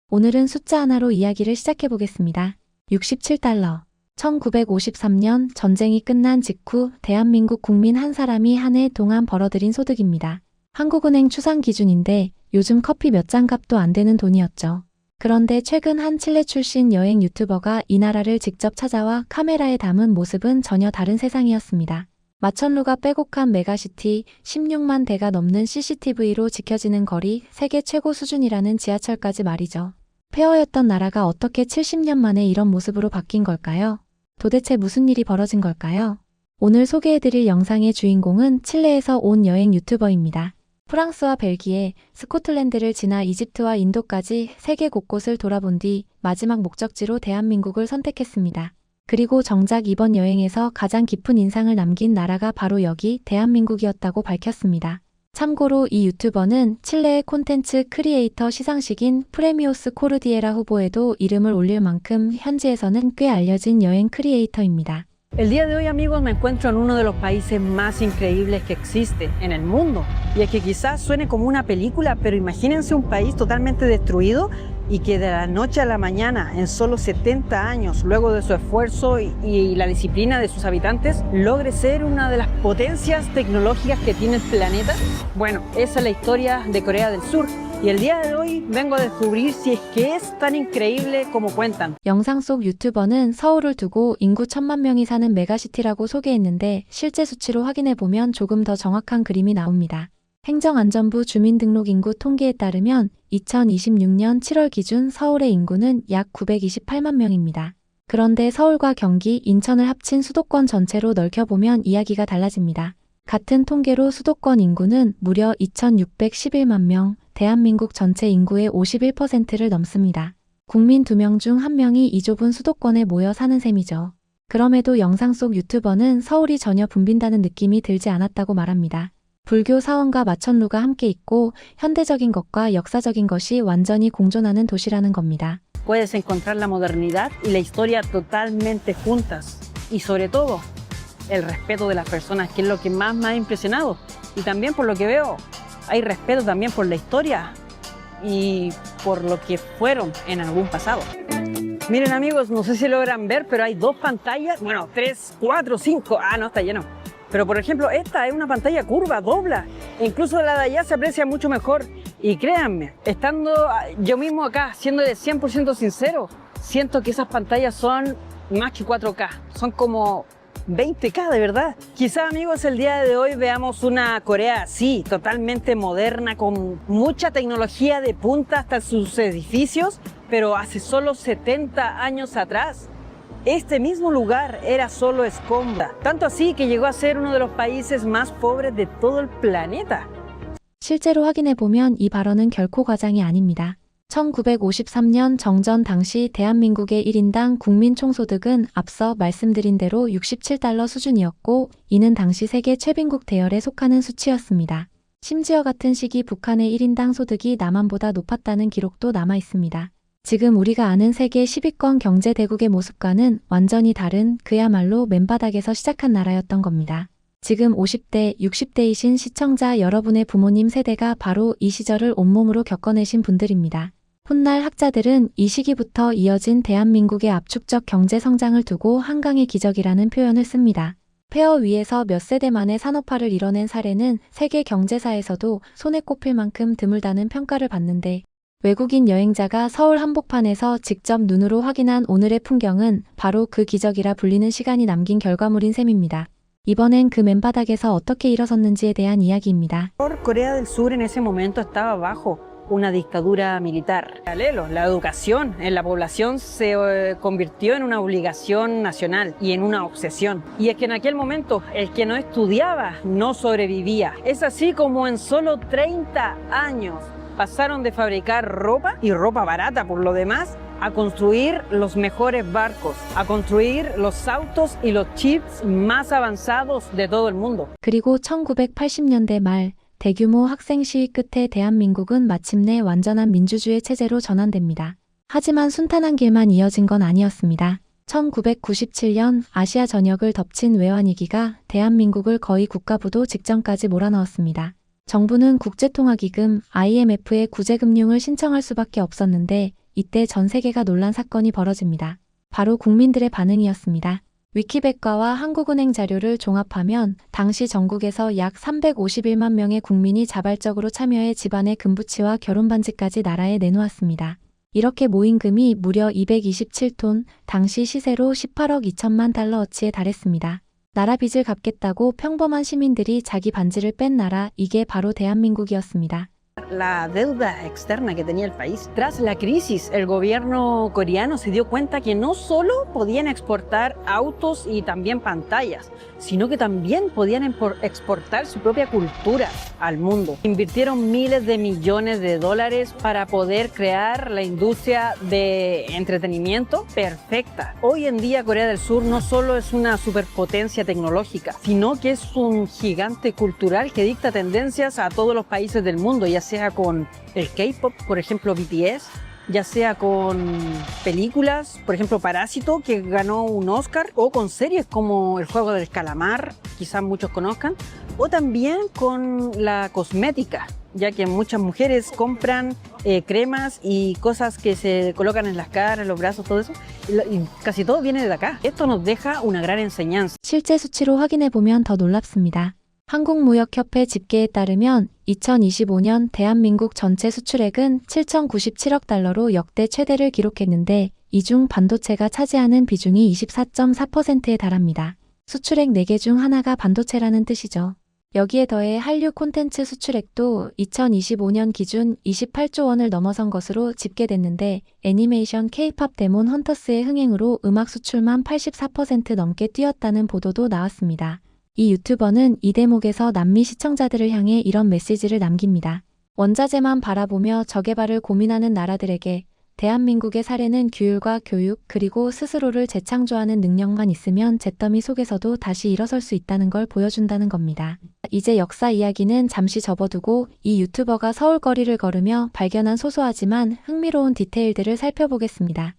오늘은 숫자 하나로 이야기를 시작해 보겠습니다. 67달러. 1953년 전쟁이 끝난 직후 대한민국 국민 한 사람이 한 해 동안 벌어들인 소득입니다. 한국은행 추산 기준인데 요즘 커피 몇 잔 값도 안 되는 돈이었죠. 그런데 최근 한 칠레 출신 여행 유튜버가 이 나라를 직접 찾아와 카메라에 담은 모습은 전혀 다른 세상이었습니다. 마천루가 빼곡한 메가시티, 16만 대가 넘는 CCTV로 지켜지는 거리, 세계 최고 수준이라는 지하철까지 말이죠. 폐허였던 나라가 어떻게 70년 만에 이런 모습으로 바뀐 걸까요? 도대체 무슨 일이 벌어진 걸까요? 오늘 소개해드릴 영상의 주인공은 칠레에서 온 여행 유튜버입니다. 프랑스와 벨기에, 스코틀랜드를 지나 이집트와 인도까지 세계 곳곳을 돌아본 뒤 마지막 목적지로 대한민국을 선택했습니다. 그리고 정작 이번 여행에서 가장 깊은 인상을 남긴 나라가 바로 여기 대한민국이었다고 밝혔습니다. 참고로 이 유튜버는 칠레의 콘텐츠 크리에이터 시상식인 프레미오스 코르디에라 후보에도 이름을 올릴 만큼 현지에서는 꽤 알려진 여행 크리에이터입니다. El día de hoy, amigos, me encuentro en uno de los países más increíbles que existe en el mundo. Y es que quizás suene como una película, pero imagínense un país totalmente destruido y que de la noche a la mañana, en solo 70 años, luego de su esfuerzo y la disciplina de sus habitantes, logre ser una de las potencias tecnológicas que tiene el planeta. Bueno, esa es la historia de Corea del Sur. Y el día de hoy vengo a descubrir si es que es tan increíble como cuentan. 영상 속 유튜버는 서울을 두고 인구 1000만 명이 사는 메가시티라고 소개했는데 실제 수치로 확인해보면 조금 더 정확한 그림이 나옵니다. 행정안전부 주민등록인구 통계에 따르면 2026년 7월 기준 서울의 인구는 약 928만 명입니다. 그런데 서울과 경기, 인천을 합친 수도권 전체로 넓혀보면 이야기가 달라집니다. 같은 통계로 수도권 인구는 무려 2611만 명, 대한민국 전체 인구의 51%를 넘습니다. 국민 2명 중 1명이 이 좁은 수도권에 모여 사는 셈이죠. 그럼에도 영상 속 유튜버는 서울이 전혀 붐빈다는 느낌이 들지 않았다고 말합니다. 불교 사원과 마천루가 함께 있고 현대적인 것과 역사적인 것이 완전히 공존하는 도시라는 겁니다. Puedes encontrar la modernidad y la historia totalmente juntas. Y sobre todo, el respeto de las personas, que es lo que más me ha impresionado. Y también por lo que veo, hay respeto también por la historia y por lo que fueron en algún pasado. Miren, amigos, no sé si logran ver, pero hay dos pantallas, bueno, 3, 4, 5, no, está lleno. Pero por ejemplo, esta es una pantalla curva, dobla. E incluso la de allá se aprecia mucho mejor. Y créanme, estando yo mismo acá, siendo de 100% sincero, siento que esas pantallas son más que 4K, son como 20K de verdad. Quizá, amigos, el día de hoy veamos una Corea así, totalmente moderna, con mucha tecnología de punta hasta sus edificios, pero hace solo 70 años atrás, este mismo lugar era solo escombro. Tanto así que llegó a ser uno de los países más pobres de todo el planeta. 실제로 확인해보면 이 발언은 결코 과장이 아닙니다. 1953년 정전 당시 대한민국의 1인당 국민 총소득은 앞서 말씀드린 대로 67달러 수준이었고 이는 당시 세계 최빈국 대열에 속하는 수치였습니다. 심지어 같은 시기 북한의 1인당 소득이 남한보다 높았다는 기록도 남아 있습니다. 지금 우리가 아는 세계 10위권 경제대국의 모습과는 완전히 다른 그야말로 맨바닥에서 시작한 나라였던 겁니다. 지금 50대, 60대이신 시청자 여러분의 부모님 세대가 바로 이 시절을 온몸으로 겪어내신 분들입니다. 훗날 학자들은 이 시기부터 이어진 대한민국의 압축적 경제 성장을 두고 한강의 기적이라는 표현을 씁니다. 폐허 위에서 몇 세대 만에 산업화를 이뤄낸 사례는 세계 경제사에서도 손에 꼽힐 만큼 드물다는 평가를 받는데 외국인 여행자가 서울 한복판에서 직접 눈으로 확인한 오늘의 풍경은 바로 그 기적이라 불리는 시간이 남긴 결과물인 셈입니다. 이번엔 그 맨바닥에서 어떻게 일어섰는지에 대한 이야기입니다. Corea del Sur en ese momento estaba bajo una dictadura militar. Paralelo, la educación en la población se convirtió en una obligación nacional y en una obsesión. Y es que en aquel momento el que no estudiaba no sobrevivía. Es así como en solo 30 años pasaron de fabricar ropa y ropa barata por lo demás a construir los mejores barcos, a construir los autos y los chips más avanzados de todo el mundo. 그리고 1980년대 말 대규모 학생 시위 끝에 대한민국은 마침내 완전한 민주주의 체제로 전환됩니다. 하지만 순탄한 길만 이어진 건 아니었습니다. 1997년 아시아 전역을 덮친 외환위기가 대한민국을 거의 국가부도 직전까지 몰아넣었습니다. 정부는 국제통화기금 IMF에 구제금융을 신청할 수밖에 없었는데 이때 전 세계가 놀란 사건이 벌어집니다. 바로 국민들의 반응이었습니다. 위키백과와 한국은행 자료를 종합하면 당시 전국에서 약 351만 명의 국민이 자발적으로 참여해 집안의 금부치와 결혼반지까지 나라에 내놓았습니다. 이렇게 모인 금이 무려 227톤, 당시 시세로 18억 2천만 달러어치에 달했습니다. 나라 빚을 갚겠다고 평범한 시민들이 자기 반지를 뺀 나라, 이게 바로 대한민국이었습니다. La deuda externa que tenía el país. Tras la crisis, el gobierno coreano se dio cuenta que no solo podían exportar autos y también pantallas, sino que también podían exportar su propia cultura al mundo. Invirtieron miles de millones de dólares para poder crear la industria de entretenimiento perfecta. Hoy en día Corea del Sur no solo es una superpotencia tecnológica, sino que es un gigante cultural que dicta tendencias a todos los países del mundo, ya sea con el K-pop, por ejemplo BTS, ya sea con películas, por ejemplo Parásito, que ganó un Oscar, o con series como El Juego del Calamar, quizás muchos conozcan, o también con la cosmética, ya que muchas mujeres compran cremas y cosas que se colocan en las caras, en los brazos, todo eso, y casi todo viene de acá. Esto nos deja una gran enseñanza. 실제 수치로 확인해보면 더 놀랍습니다. 한국무역협회 집계에 따르면 2025년 대한민국 전체 수출액은 7,097억 달러로 역대 최대를 기록했는데 이 중 반도체가 차지하는 비중이 24.4%에 달합니다. 수출액 4개 중 하나가 반도체라는 뜻이죠. 여기에 더해 한류 콘텐츠 수출액도 2025년 기준 28조 원을 넘어선 것으로 집계됐는데 애니메이션 K-팝 데몬 헌터스의 흥행으로 음악 수출만 84% 넘게 뛰었다는 보도도 나왔습니다. 이 유튜버는 이 대목에서 남미 시청자들을 향해 이런 메시지를 남깁니다. 원자재만 바라보며 저개발을 고민하는 나라들에게 대한민국의 사례는 규율과 교육 그리고 스스로를 재창조하는 능력만 있으면 잿더미 속에서도 다시 일어설 수 있다는 걸 보여준다는 겁니다. 이제 역사 이야기는 잠시 접어두고 이 유튜버가 서울 거리를 걸으며 발견한 소소하지만 흥미로운 디테일들을 살펴보겠습니다.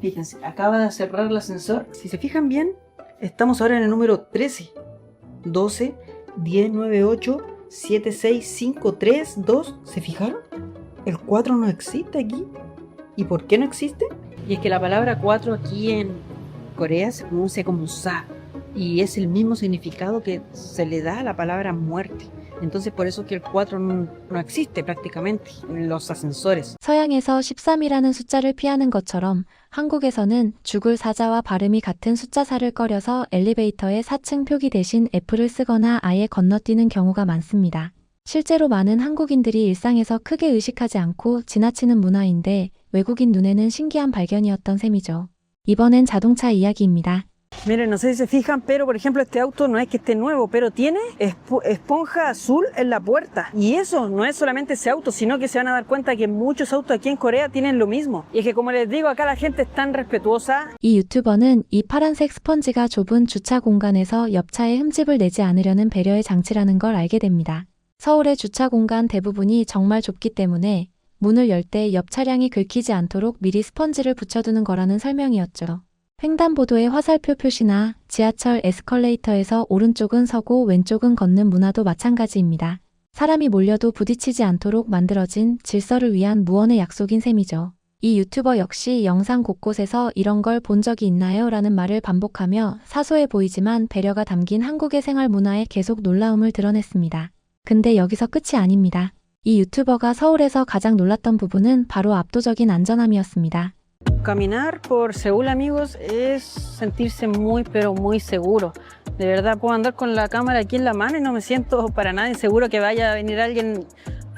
Fíjense, acaba de cerrar el ascensor. Si se fijan bien, estamos ahora en el número 13. 12, 10, 9, 8, 7, 6, 5, 3, 2. ¿Se fijaron? El 4 no existe aquí. ¿Y por qué no existe? Y es que la palabra 4 aquí en Corea se pronuncia como sa. Y es el mismo significado que se le da a la palabra muerte. Entonces por eso que el 4 no existe prácticamente en los ascensores. 서양에서 13이라는 숫자를 피하는 것처럼 한국에서는 죽을 사자와 발음이 같은 숫자 4를 꺼려서 엘리베이터에 4층 표기 대신 F를 쓰거나 아예 건너뛰는 경우가 많습니다. 실제로 많은 한국인들이 일상에서 크게 의식하지 않고 지나치는 문화인데 외국인 눈에는 신기한 발견이었던 셈이죠. 이번엔 자동차 이야기입니다. Miren, no sé si se fijan, pero por ejemplo este auto no es que esté nuevo, pero tiene esponja azul en la puerta. Y eso no es solamente ese auto, sino que se van a dar cuenta que muchos autos aquí en Corea tienen lo mismo. Y es que como les digo, acá la gente es tan respetuosa. 이 유튜버는 이 파란색 스펀지가 좁은 주차 공간에서 옆차에 흠집을 내지 않으려는 배려의 장치라는 걸 알게 됩니다. 서울의 주차 공간 대부분이 정말 좁기 때문에 문을 열 때 옆 차량이 긁히지 않도록 미리 스펀지를 붙여두는 거라는 설명이었죠. 횡단보도의 화살표 표시나 지하철 에스컬레이터에서 오른쪽은 서고 왼쪽은 걷는 문화도 마찬가지입니다. 사람이 몰려도 부딪히지 않도록 만들어진 질서를 위한 무언의 약속인 셈이죠. 이 유튜버 역시 영상 곳곳에서 이런 걸 본 적이 있나요? 라는 말을 반복하며 사소해 보이지만 배려가 담긴 한국의 생활 문화에 계속 놀라움을 드러냈습니다. 근데 여기서 끝이 아닙니다. 이 유튜버가 서울에서 가장 놀랐던 부분은 바로 압도적인 안전함이었습니다. Caminar por Seúl, amigos, es sentirse muy, pero muy seguro. De verdad, puedo andar con la cámara aquí en la mano y no me siento para nada inseguro que vaya a venir alguien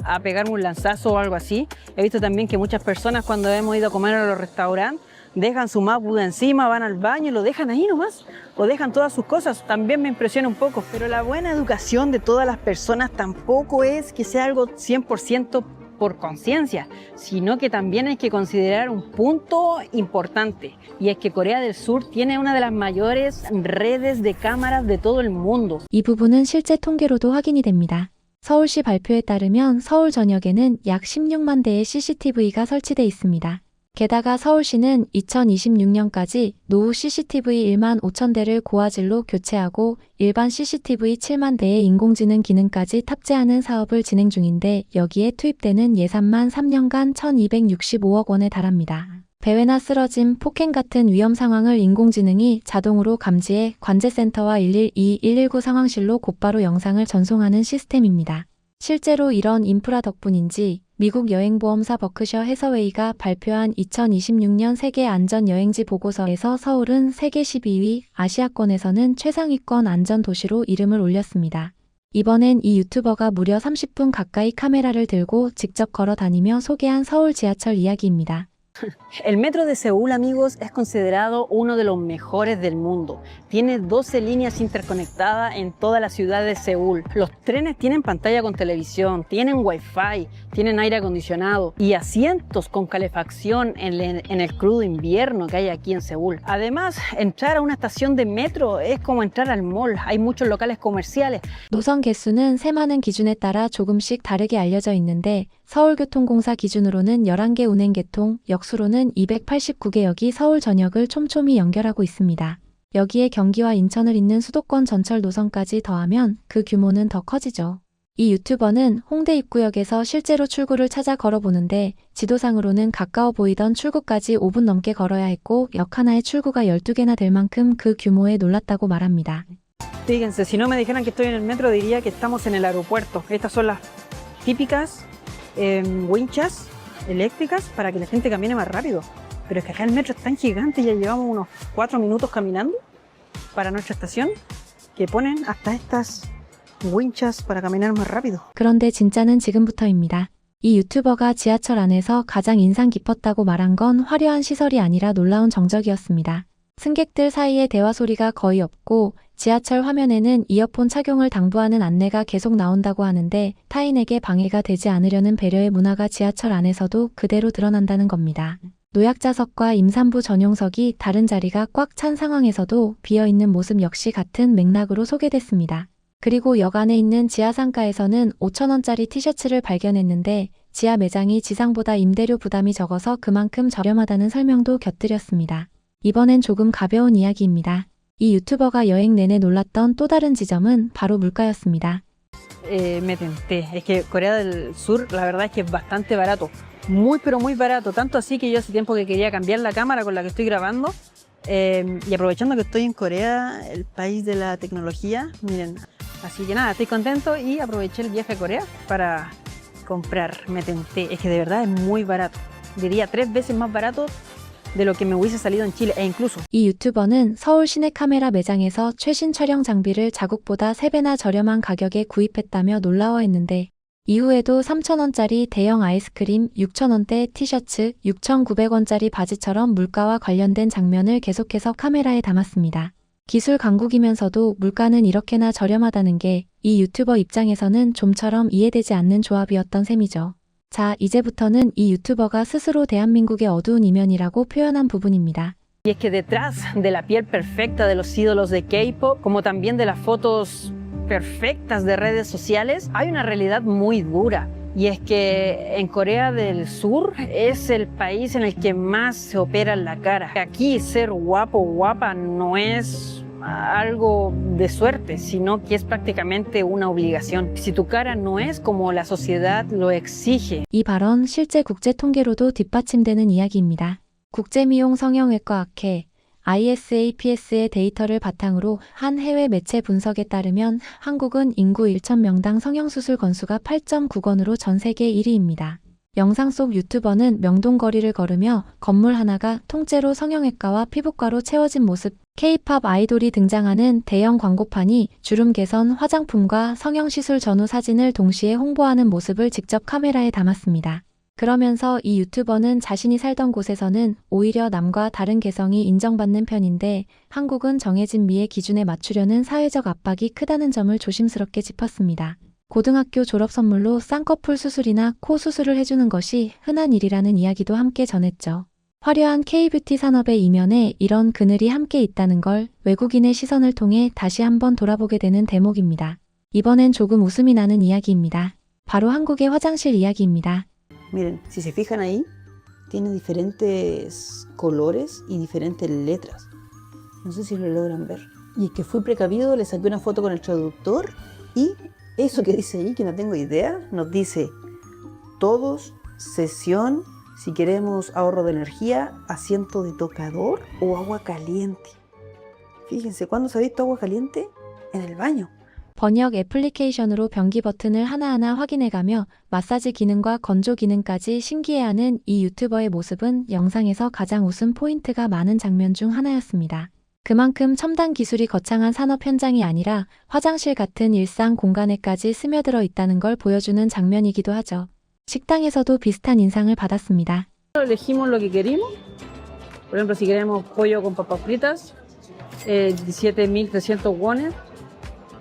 a pegarme un lanzazo o algo así. He visto también que muchas personas cuando hemos ido a comer a los restaurantes dejan su MacBook de encima, van al baño y lo dejan ahí nomás. O dejan todas sus cosas. También me impresiona un poco. Pero la buena educación de todas las personas tampoco es que sea algo 100% por conciencia, sino que también hay que considerar un punto importante, y es que Corea del Sur tiene una de las mayores redes de cámaras de todo el mundo. 이 부분은 실제 통계로도 확인이 됩니다. 서울시 발표에 따르면 서울 전역에는 약 16만 대의 CCTV가 설치돼 있습니다. 게다가 서울시는 2026년까지 노후 CCTV 1만 5천 대를 고화질로 교체하고 일반 CCTV 7만 대의 인공지능 기능까지 탑재하는 사업을 진행 중인데 여기에 투입되는 예산만 3년간 1,265억 원에 달합니다. 배회나 쓰러짐, 폭행 같은 위험 상황을 인공지능이 자동으로 감지해 관제센터와 112, 119 상황실로 곧바로 영상을 전송하는 시스템입니다. 실제로 이런 인프라 덕분인지 미국 여행보험사 버크셔 해서웨이가 발표한 2026년 세계 안전여행지 보고서에서 서울은 세계 12위, 아시아권에서는 최상위권 안전도시로 이름을 올렸습니다. 이번엔 이 유튜버가 무려 30분 가까이 카메라를 들고 직접 걸어 다니며 소개한 서울 지하철 이야기입니다. El metro de Seúl, amigos, es considerado uno de los mejores del mundo. Tiene 12 líneas interconectadas en toda la ciudad de Seúl. Los trenes tienen pantalla con televisión, tienen wifi, tienen aire acondicionado y asientos con calefacción en el crudo invierno que hay aquí en Seúl. Además, entrar a una estación de metro es como entrar al mall. Hay muchos locales comerciales. 노선 개수는 세마는 기준에 따라 조금씩 다르게 알려져 있는데 서울교통공사 기준으로는 11개 운행 계통, 역수로는 289개역이 서울 전역을 촘촘히 연결하고 있습니다. 여기에 경기와 인천을 잇는 수도권 전철 노선까지 더하면 그 규모는 더 커지죠. 이 유튜버는 홍대 입구역에서 실제로 출구를 찾아 걸어보는데 지도상으로는 가까워 보이던 출구까지 5분 넘게 걸어야 했고 역 하나에 출구가 12개나 될 만큼 그 규모에 놀랐다고 말합니다. Fíjense, si no me dijeran que estoy en el metro diría que estamos en el aeropuerto. Estas son las típicas winchas eléctricas para que la gente camine más rápido. Pero es que acá el metro es tan gigante, ya llevamos unos 4 minutos caminando para nuestra estación, que ponen hasta estas winchas para caminar más rápido. 그런데 진짜는 지금부터입니다. 이 유튜버가 지하철 안에서 가장 인상 깊었다고 말한 건 화려한 시설이 아니라 놀라운 정적이었습니다. 승객들 사이에 대화 소리가 거의 없고 지하철 화면에는 이어폰 착용을 당부하는 안내가 계속 나온다고 하는데 타인에게 방해가 되지 않으려는 배려의 문화가 지하철 안에서도 그대로 드러난다는 겁니다. 노약자석과 임산부 전용석이 다른 자리가 꽉 찬 상황에서도 비어있는 모습 역시 같은 맥락으로 소개됐습니다. 그리고 역 안에 있는 지하상가에서는 5,000원짜리 티셔츠를 발견했는데 지하 매장이 지상보다 임대료 부담이 적어서 그만큼 저렴하다는 설명도 곁들였습니다. 이번엔 조금 가벼운 이야기입니다. 이 유튜버가 여행 내내 놀랐던 또 다른 지점은 바로 물가였습니다. Me tenté. Es que Corea del Sur, la verdad es que es bastante barato. Muy, pero muy barato. Tanto así que yo hace tiempo que quería cambiar la cámara con la que estoy grabando. Y aprovechando que estoy en Corea, el país de la tecnología, miren. Así que nada, estoy contento y aproveché el viaje a Corea para comprar. Me tenté. Es que de verdad es muy barato. Diría 3 veces más barato de lo que me hubiese salido en Chile, e incluso. 이 유튜버는 서울 시내 카메라 매장에서 최신 촬영 장비를 자국보다 3배나 저렴한 가격에 구입했다며 놀라워했는데 이후에도 3,000원짜리 대형 아이스크림, 6,000원대 티셔츠, 6,900원짜리 바지처럼 물가와 관련된 장면을 계속해서 카메라에 담았습니다. 기술 강국이면서도 물가는 이렇게나 저렴하다는 게 이 유튜버 입장에서는 좀처럼 이해되지 않는 조합이었던 셈이죠. 자, 이제부터는 이 유튜버가 스스로 대한민국의 어두운 이면이라고 표현한 부분입니다. Y es que detrás de la piel perfecta de los ídolos de K-pop, como también de las fotos perfectas de redes sociales, hay una realidad muy dura. Y es que en Corea del Sur es el país en el que más se opera la cara. Aquí ser guapo o guapa no es algo de suerte, sino que es prácticamente una obligación. Si tu cara no es como la sociedad lo exige. 이 발언 실제 국제 통계로도 뒷받침되는 이야기입니다. 국제미용 성형외과 학회 ISAPS의 데이터를 바탕으로 한 해외 매체 분석에 따르면 한국은 인구 1,000명당 성형수술 건수가 8.9건으로 전 세계 1위입니다. 영상 속 유튜버는 명동거리를 걸으며 건물 하나가 통째로 성형외과와 피부과로 채워진 모습, K-팝 아이돌이 등장하는 대형 광고판이 주름 개선, 화장품과 성형시술 전후 사진을 동시에 홍보하는 모습을 직접 카메라에 담았습니다. 그러면서 이 유튜버는 자신이 살던 곳에서는 오히려 남과 다른 개성이 인정받는 편인데 한국은 정해진 미의 기준에 맞추려는 사회적 압박이 크다는 점을 조심스럽게 짚었습니다. 고등학교 졸업 선물로 쌍꺼풀 수술이나 코 수술을 해주는 것이 흔한 일이라는 이야기도 함께 전했죠. 화려한 K-뷰티 산업의 이면에 이런 그늘이 함께 있다는 걸 외국인의 시선을 통해 다시 한번 돌아보게 되는 대목입니다. 이번엔 조금 웃음이 나는 이야기입니다. 바로 한국의 화장실 이야기입니다. Miren, si se fijan ahí, tiene diferentes colores y diferentes letras. No sé si lo logran ver. Y es que fui precavido, le saqué una foto con el traductor y eso que dice ahí, que no tengo idea, nos dice todos, sesión, si queremos ahorro de energía, asiento de tocador o agua caliente. Fíjense, ¿cuándo se ha visto agua caliente? En el baño. 번역 애플리케이션으로 변기 버튼을 하나하나 확인해가며 마사지 기능과 건조 기능까지 신기해하는 이 유튜버의 모습은 영상에서 가장 웃음 포인트가 많은 장면 중 하나였습니다. 그만큼 첨단 기술이 거창한 산업 현장이 아니라 화장실 같은 일상 공간에까지 스며들어 있다는 걸 보여주는 장면이기도 하죠. 식당에서도 비슷한 인상을 받았습니다. Elegimos lo que queremos. Por ejemplo, si queremos pollo con papas fritas, 17.300 wones,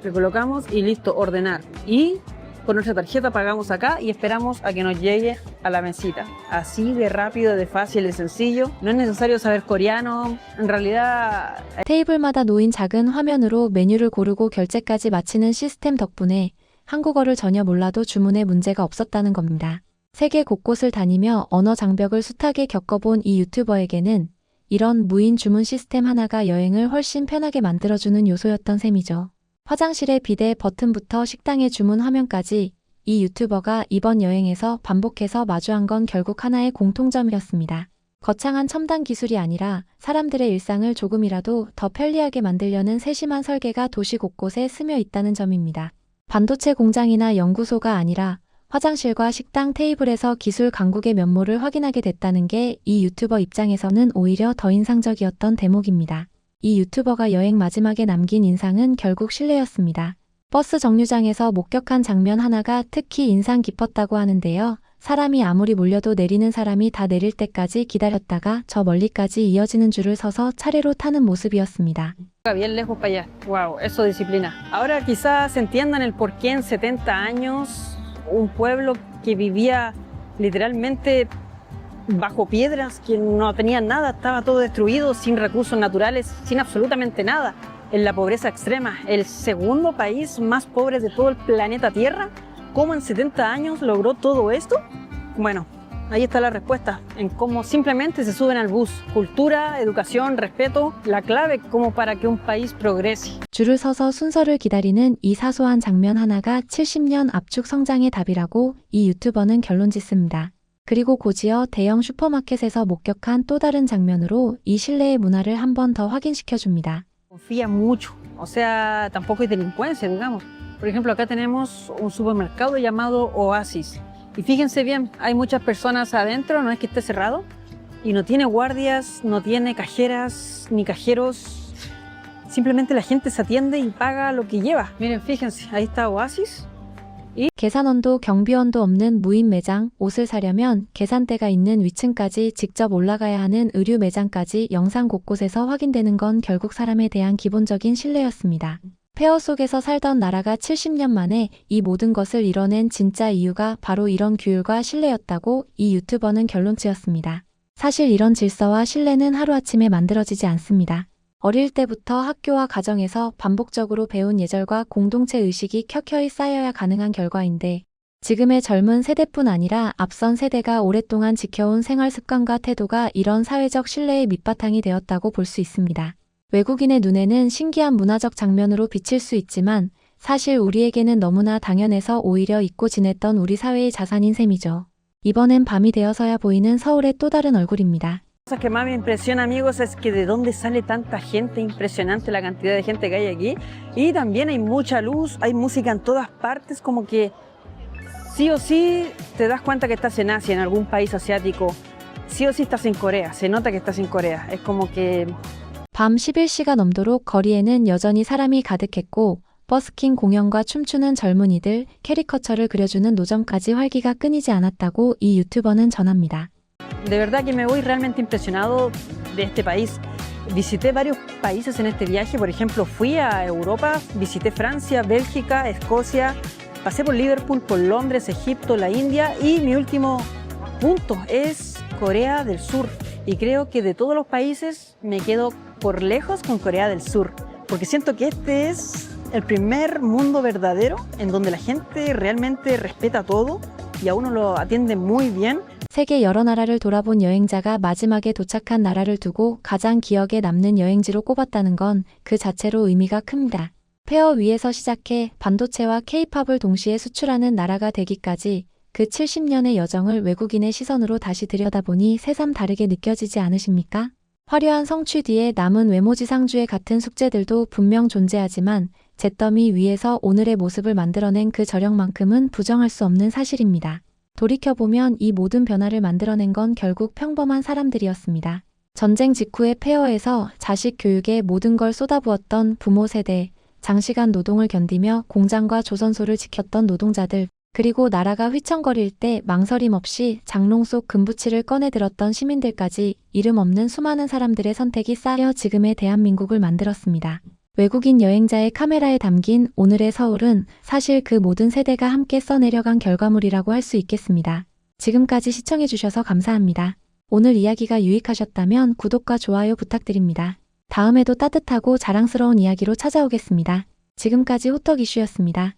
le colocamos y listo, ordenar. Y con nuestra tarjeta pagamos acá y esperamos a que nos llegue a la mesita. Así de rápido, de fácil, de sencillo. No es necesario saber coreano. En realidad... 테이블마다 놓인 작은 화면으로 메뉴를 고르고 결제까지 마치는 시스템 덕분에 한국어를 전혀 몰라도 주문에 문제가 없었다는 겁니다. 세계 곳곳을 다니며 언어 장벽을 숱하게 겪어본 이 유튜버에게는 이런 무인 주문 시스템 하나가 여행을 훨씬 편하게 만들어주는 요소였던 셈이죠. 화장실의 비대 버튼부터 식당의 주문 화면까지 이 유튜버가 이번 여행에서 반복해서 마주한 건 결국 하나의 공통점이었습니다. 거창한 첨단 기술이 아니라 사람들의 일상을 조금이라도 더 편리하게 만들려는 세심한 설계가 도시 곳곳에 스며 있다는 점입니다. 반도체 공장이나 연구소가 아니라 화장실과 식당 테이블에서 기술 강국의 면모를 확인하게 됐다는 게 이 유튜버 입장에서는 오히려 더 인상적이었던 대목입니다. 이 유튜버가 여행 마지막에 남긴 인상은 결국 실내였습니다. 버스 정류장에서 목격한 장면 하나가 특히 인상 깊었다고 하는데요. 사람이 아무리 몰려도 내리는 사람이 다 내릴 때까지 기다렸다가 저 멀리까지 이어지는 줄을 서서 차례로 타는 모습이었습니다. Bien lejos para allá. Wow, eso disciplina. Ahora quizás entiendan el por qué en 70 años un pueblo que vivía literalmente bajo piedras, que no tenía nada, estaba todo destruido, sin recursos naturales, sin absolutamente nada, en la pobreza extrema, el segundo país más pobre de todo el planeta Tierra. ¿Cómo en 70 años logró todo esto? Bueno, ahí está la respuesta, en cómo simplemente se suben al bus. Cultura, educación, respeto, la clave como para que un país progrese. 줄을 서서 순서를 기다리는 이 사소한 장면 하나가 70년 압축 성장의 답이라고 이 유튜버는 결론 짓습니다. 그리고 곧이어 대형 슈퍼마켓에서 목격한 또 다른 장면으로 이 실내의 문화를 한 번 더 확인시켜줍니다. Confía mucho, o sea, tampoco hay delincuencia, digamos. Por ejemplo, acá tenemos un supermercado llamado Oasis. Y fíjense bien, hay muchas personas adentro, no es que esté cerrado, y no tiene guardias, no tiene cajeras ni cajeros. Simplemente la gente se atiende y paga lo que lleva. Miren, fíjense, ahí está Oasis. 계산원도 경비원도 없는 무인 매장, 옷을 사려면 계산대가 있는 위층까지 직접 올라가야 하는 의류 매장까지 영상 곳곳에서 확인되는 건 결국 사람에 대한 기본적인 신뢰였습니다. 폐허 속에서 살던 나라가 70년 만에 이 모든 것을 이뤄낸 진짜 이유가 바로 이런 규율과 신뢰였다고 이 유튜버는 결론지었습니다. 사실 이런 질서와 신뢰는 하루아침에 만들어지지 않습니다. 어릴 때부터 학교와 가정에서 반복적으로 배운 예절과 공동체 의식이 켜켜이 쌓여야 가능한 결과인데 지금의 젊은 세대뿐 아니라 앞선 세대가 오랫동안 지켜온 생활 습관과 태도가 이런 사회적 신뢰의 밑바탕이 되었다고 볼 수 있습니다. 외국인의 눈에는 신기한 문화적 장면으로 비칠 수 있지만 사실 우리에게는 너무나 당연해서 오히려 잊고 지냈던 우리 사회의 자산인 셈이죠. 이번엔 밤이 되어서야 보이는 서울의 또 다른 얼굴입니다. Lo que más me impresiona, amigos, es que de dónde sale tanta gente, impresionante la cantidad de gente que hay aquí. Y también hay mucha luz, hay música en todas partes, como que sí o sí te das cuenta que estás en Asia, en algún país asiático. Sí o sí estás en Corea, se nota que estás en Corea. Es como que... 밤 11시가 넘도록 거리에는 여전히 사람이 가득했고 버스킹 공연과 춤추는 젊은이들, 캐리커처를 그려주는 노점까지 활기가 끊이지 않았다고 이 유튜버는 전합니다. De verdad que me voy realmente impresionado de este país. Visité varios países en este viaje, por ejemplo, fui a Europa, visité Francia, Bélgica, Escocia, pasé por Liverpool, por Londres, Egipto, la India y mi último punto es Corea del Sur. Y creo que de todos los países me quedo por lejos con Corea del Sur, porque siento que este es el primer mundo verdadero en donde la gente realmente respeta todo y a uno lo atiende muy bien. 세계 여러 나라를 돌아본 여행자가 마지막에 도착한 나라를 두고 가장 기억에 남는 여행지로 꼽았다는 건 그 자체로 의미가 큽니다. 폐허 위에서 시작해 반도체와 K-팝을 동시에 수출하는 나라가 되기까지 그 70년의 여정을 외국인의 시선으로 다시 들여다보니 새삼 다르게 느껴지지 않으십니까? 화려한 성취 뒤에 남은 외모지상주의 같은 숙제들도 분명 존재하지만 잿더미 위에서 오늘의 모습을 만들어낸 그 저력만큼은 부정할 수 없는 사실입니다. 돌이켜보면 이 모든 변화를 만들어낸 건 결국 평범한 사람들이었습니다. 전쟁 직후의 폐허에서 자식 교육에 모든 걸 쏟아부었던 부모 세대, 장시간 노동을 견디며 공장과 조선소를 지켰던 노동자들, 그리고 나라가 휘청거릴 때 망설임 없이 장롱 속 금부치를 꺼내들었던 시민들까지 이름 없는 수많은 사람들의 선택이 쌓여 지금의 대한민국을 만들었습니다. 외국인 여행자의 카메라에 담긴 오늘의 서울은 사실 그 모든 세대가 함께 써내려간 결과물이라고 할 수 있겠습니다. 지금까지 시청해주셔서 감사합니다. 오늘 이야기가 유익하셨다면 구독과 좋아요 부탁드립니다. 다음에도 따뜻하고 자랑스러운 이야기로 찾아오겠습니다. 지금까지 호떡 이슈였습니다.